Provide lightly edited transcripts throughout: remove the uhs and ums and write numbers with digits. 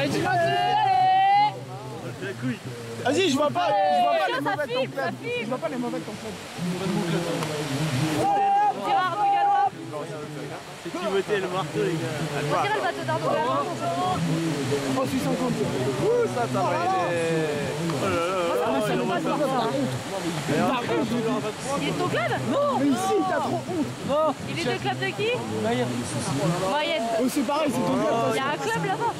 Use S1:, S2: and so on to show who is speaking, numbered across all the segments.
S1: Allez, tu vas
S2: allez.
S1: Vas-y, je vois pas les mauvais de ton club.
S3: Je vois pas les mauvais de ton club.
S4: Gérard de Gallois.
S2: C'est qui votait le marteau, les gars?
S4: On dirait le bateau d'Arnaud Gallois.
S1: Oh, 650.
S2: Ouh, ça va aider. Oh là là,
S4: Il est de ton club?
S1: Non, mais ici, t'as trop honte.
S3: Non.
S4: Il est de club de qui? Mayenne.
S1: Oh, c'est pareil, c'est ton club.
S4: Il y a un club là-bas.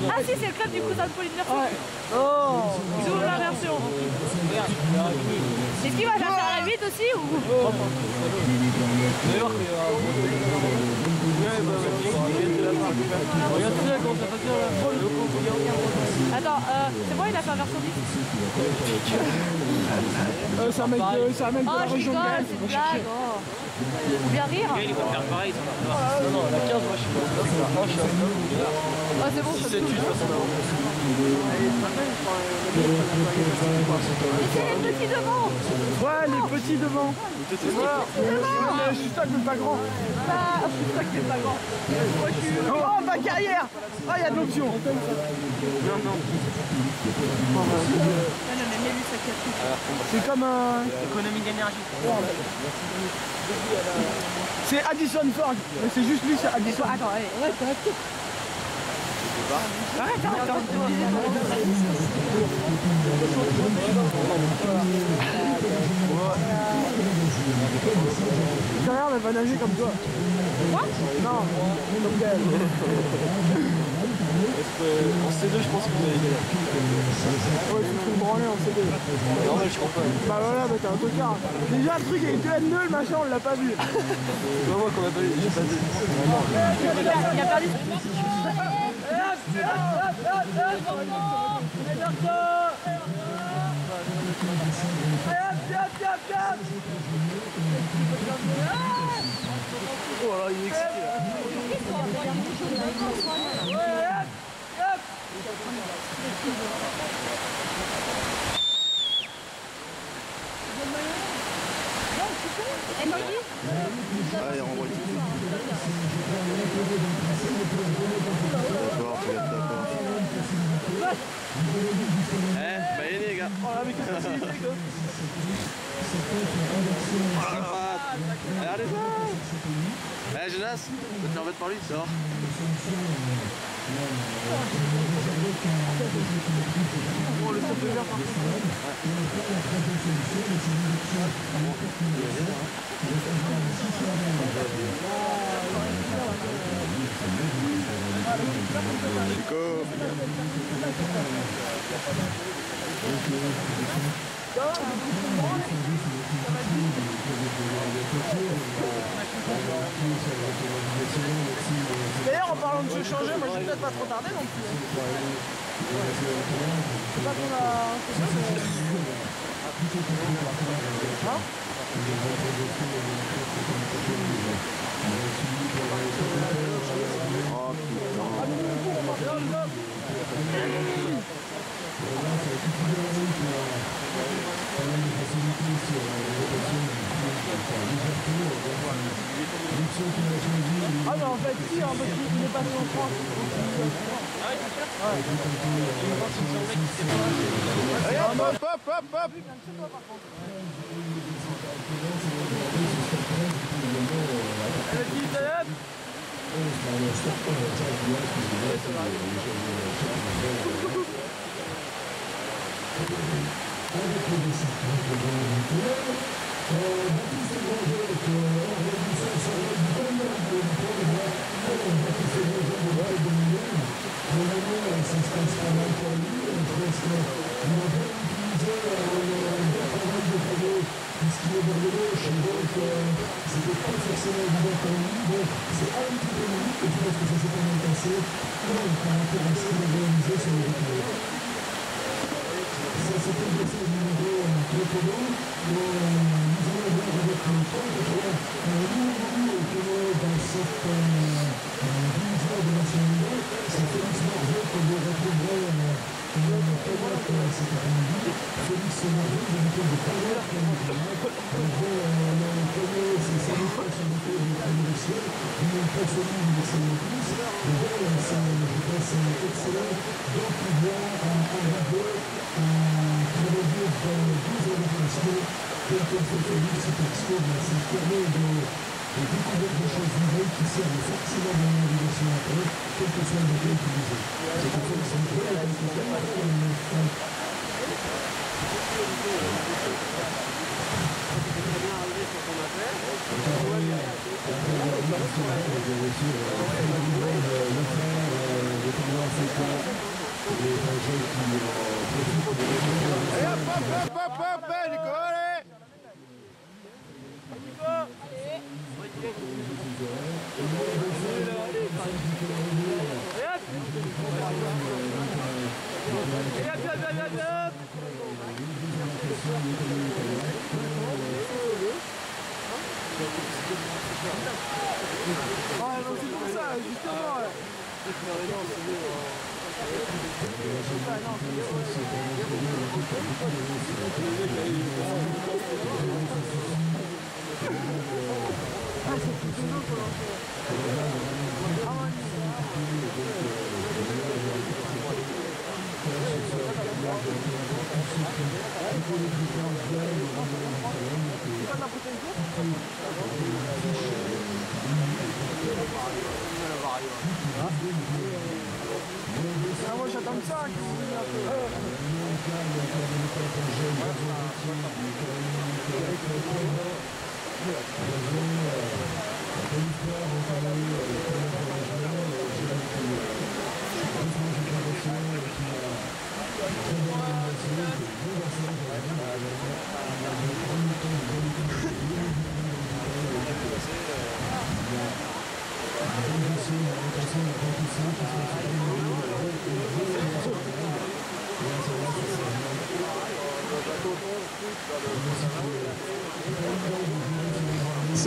S4: Ah si, c'est le club du cousin de Pauline Mercier.
S3: Oh.
S4: Ils ouvrent la version. Est-ce qu'il va chercher à la 8 aussi ou? Attends, c'est moi il a fait un version 10.
S1: C'est un mec de
S4: Oh
S1: la
S4: je
S1: région de
S4: rigole,
S1: Gaël.
S4: c'est une blague. Oh. Faut bien rire.
S2: Il va faire pareil,
S3: Non, la 15, moi je suis pas.
S4: Oh c'est bon, ça me touche. Mais c'est les petits devant.
S1: Ouais, les petits devant.
S2: C'est mort.
S1: Je suis ça que pas grand.
S4: Ah, c'est ça qui est pas grand.
S1: Oh, ma carrière. Ah, il y a de l'option.
S2: Non, non.
S4: Mais mets-lui sa capuche.
S1: C'est comme un...
S2: Économie d'énergie.
S1: C'est Addison Ford. Mais c'est juste lui, c'est Addison.
S4: Attends, allez, ouais, arrête.
S1: Derrière, elle va nager comme toi.
S4: Quoi?
S1: Non, comme Gaël.
S2: En C2, je pense que vous avez gagné.
S1: Ouais, tu te branler en CD.
S2: Normal, je comprends.
S1: Bah voilà, bah t'es un tocard. Déjà, le truc avec 2N2, le machin, on l'a pas vu.
S2: C'est pas moi qu'on a pas eu, j'ai pas vu.
S4: Il a perdu.
S2: Oh là, il est excité là. Allez, renvoie tout de suite. D'accord, tu regardes ta part. Eh, bah les gars.
S1: Oh là, mais qu'est-ce que c'est, les gars?
S2: Oh la patte. Regardez ça. Eh, Jonas, tu vas te faire mettre par lui, sors.
S1: Oh, le saut de verre, par contre. D'ailleurs, en parlant de se changer, moi j'ai peut-être pas trop tardé non plus. C'est pas qu'on a... Hein? Ah mais en fait si, hein, parce qu'il est passé en France. Ah ouais, c'est sûr.
S2: Regarde, hop, hop, hop, hop.
S3: Moi j'attends ça.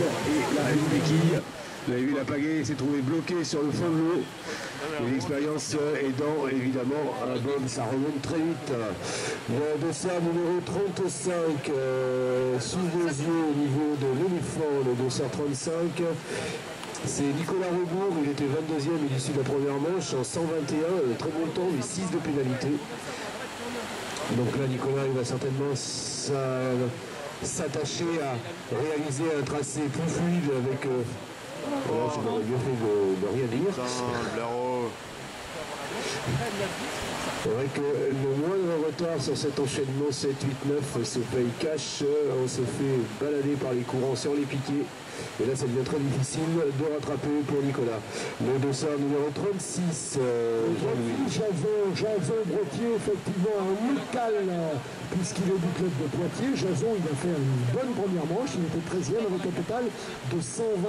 S5: Et là, une béquille, vous avez vu la pagaie s'est trouvée bloquée sur le fond de l'eau. Et l'expérience aidant évidemment, ça remonte très vite. Le dossard numéro 35, sous vos yeux au niveau de l'éléphant, le dossard 35. C'est Nicolas Rebourg, il était 22e à l'issue de la première manche en 121, très bon temps, mais 6 de pénalité. Donc là, Nicolas, il va certainement s'attacher à réaliser un tracé plus fluide avec... j'aurais bien fait de rien dire. Avec le moindre retard sur cet enchaînement 7, 8, 9 se paye cash, on se fait balader par les courants sur les piquets. Et là, ça devient très difficile de rattraper pour Nicolas. Le dossard numéro 36, Jason Brottier, effectivement, un Mical, puisqu'il est du club de Poitiers. Jason, il a fait une bonne première manche, il était 13e avec un total de 120.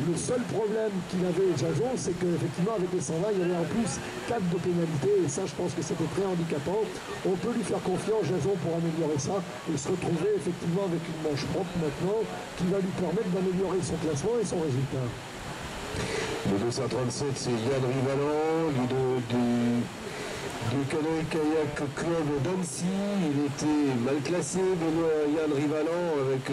S5: Le seul problème qu'il avait, Jason, c'est qu'effectivement, avec les 120, il y avait en plus 4 de pénalité. Et ça, je pense que c'était très handicapant. On peut lui faire confiance, Jason, pour améliorer ça et se retrouver effectivement avec une manche propre maintenant qui va lui permettre d'améliorer son classement et son résultat. Le 237, c'est Yann Rivalan, du Canoë Kayak Club d'Annecy. Il était mal classé, Benoît Yann Rivalan, avec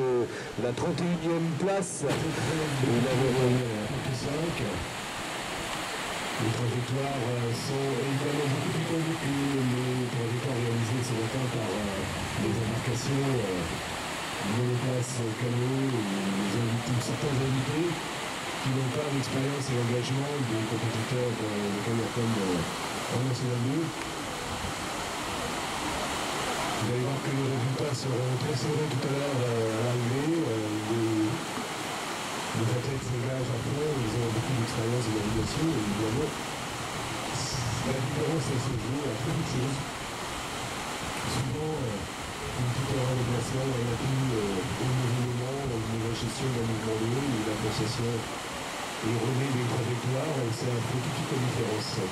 S5: la 31e place. Il avait 35. Les trajectoires sont évidemment beaucoup plus connues que les trajectoires réalisées ce matin par les embarcations monoplace canoë et certains invités qui n'ont pas d'expérience et d'engagement des compétiteurs de kayak en National 2. Vous allez voir que les résultats seront très serrés tout à l'heure à l'arrivée. Les athlètes s'engagent à fond, ils ont beaucoup d'expérience et d'organisation, et évidemment, la différence elle se joue à très peu de choses. Souvent, une petite erreur de placement, un appui au mouvement, dans une mauvaise gestion d'un mouvement de haut, une appréciation erronée des trajectoires, et ça fait tout de suite la différence.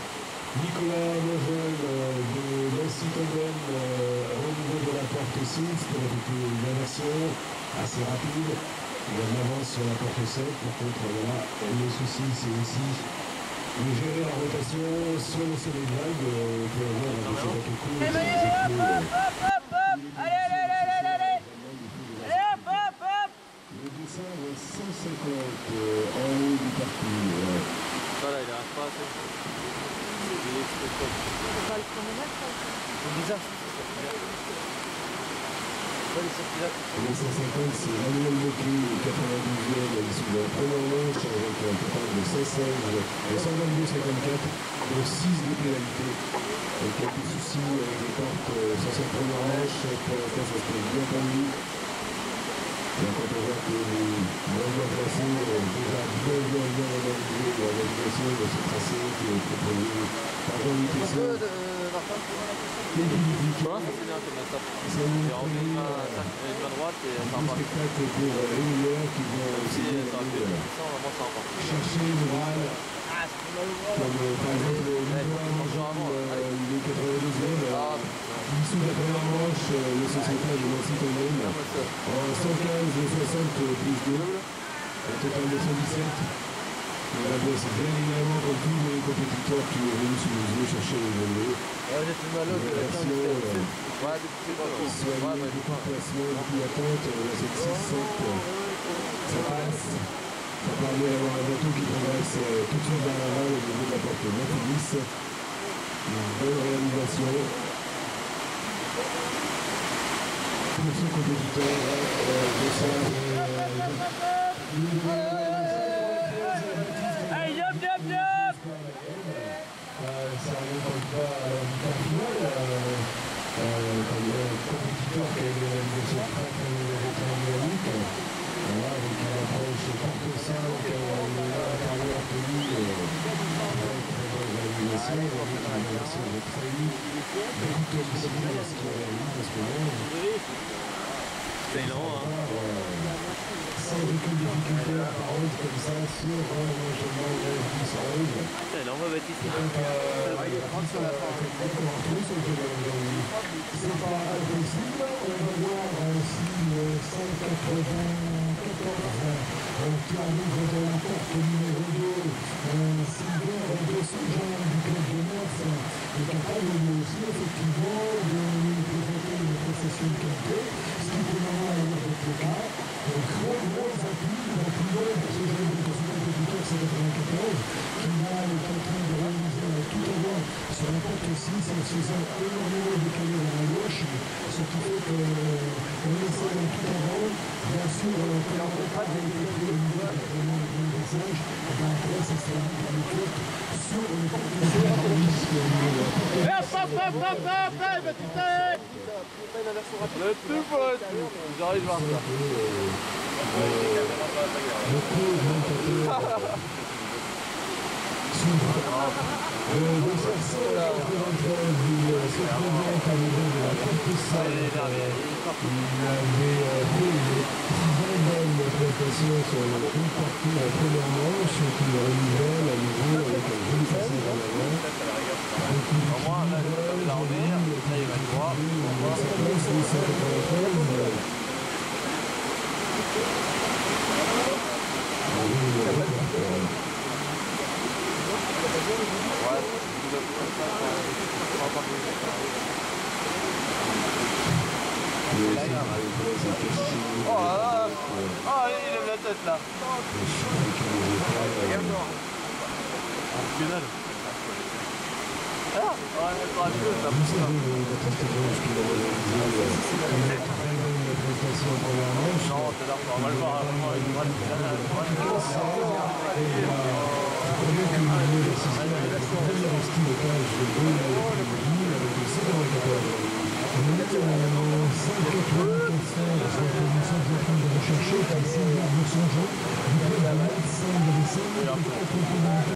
S5: Nicolas Novel de Nancy-Tongren au niveau de la porte 6 pour effectuer une inversion assez rapide. Il y a de l'avance sur la porte 7, par contre voilà, le souci c'est aussi de gérer la rotation sur le sommet de vague, il peut y avoir un déchet à quelques coups. Le dessin va 150 en haut du parcours.
S2: Voilà, il n'arrive pas à
S4: pas le promenade, ça.
S3: C'est bizarre. Pas les circuits là.
S5: Le 150, c'est Manuel Mocli, le 92e, à l'issue de la première manche, avec un total de 116 et 122,54 pour 6 de pénalité. Avec quelques soucis avec les portes sur cette première manche, pour l'instant ça se passe bien pour lui. Et quand on voit que les moins bien placés, déjà bien réalisé la navigation de ce tracé qui est proposé par Jean-Luc Tessot. Et Philippe Vicky. C'est un
S2: droite et
S5: spectacle pour les meilleurs qui vont aussi chercher le Graal. Comme par exemple le il est 92e. L'issue de la première manche, le sociétaire de Nancy-Tonnet en 115,60 plus 2, un total de 117. On va bien, c'est bien évidemment comme tous les compétiteurs qui sont venus sous nos yeux chercher les vélos.
S3: J'ai fait mal au
S5: Soigner, beaucoup de placements, beaucoup d'attente, là c'est 6-7, ça passe. Ça permet d'avoir un bateau qui progresse tout de suite vers l'avant au niveau de la porte 9 et 10. Une bonne réalisation. Pour ce compétiteur, de ça.
S1: Allez, yop, yop, yop.
S5: Ça n'empêche pas à la victoire finale. Quand il y a un compétiteur qui a une réalisation très dynamique. Voilà, avec une approche porte 5, l'intérieur poli, avec très bonne réalisation, avec une réalisation de très vite, beaucoup de qualité à ce qu'il réalise en ce moment.
S2: C'est lent, hein.
S5: Sans aucune difficulté apparente comme ça sur l'enchaînement de Baptiste Rose.
S2: C'est lent, Baptiste.
S5: Donc, il y a 30 sur la fin. C'est pas impossible. On va voir si 194 qui arrive dans la porte numéro 2, Sylvain Dessejean du club de Metz est capable lui aussi effectivement de nous présenter une prestation de qualité, ce qui pour le moment est le cas. Gros appui, la plus longue de ce jeune compétiteur, c'est 94, qui là est en train de réaliser tout à l'heure sur la porte 6 en se faisant énormément décalé vers la gauche, ce qui fait qu'on essaie dans tout avant, bien sûr, qu'on n'a pas de vérifier au niveau du message, après ça sera mis par le club sur le porte 6.
S2: Le tout pote. J'arrive à voir ça.
S5: Sur le coup parti à la première manche qui le renouvelle à nouveau avec un joli passage en avant.
S2: Au moins, là, je vais la revenir. Ça, il va le voir.
S5: Sa place, c'est 193.
S2: Oh là là. Oh, il lève la tête là. Final. Ah, ouais, ça va mieux, ça pousse. Non, c'est là, on va le voir.
S5: On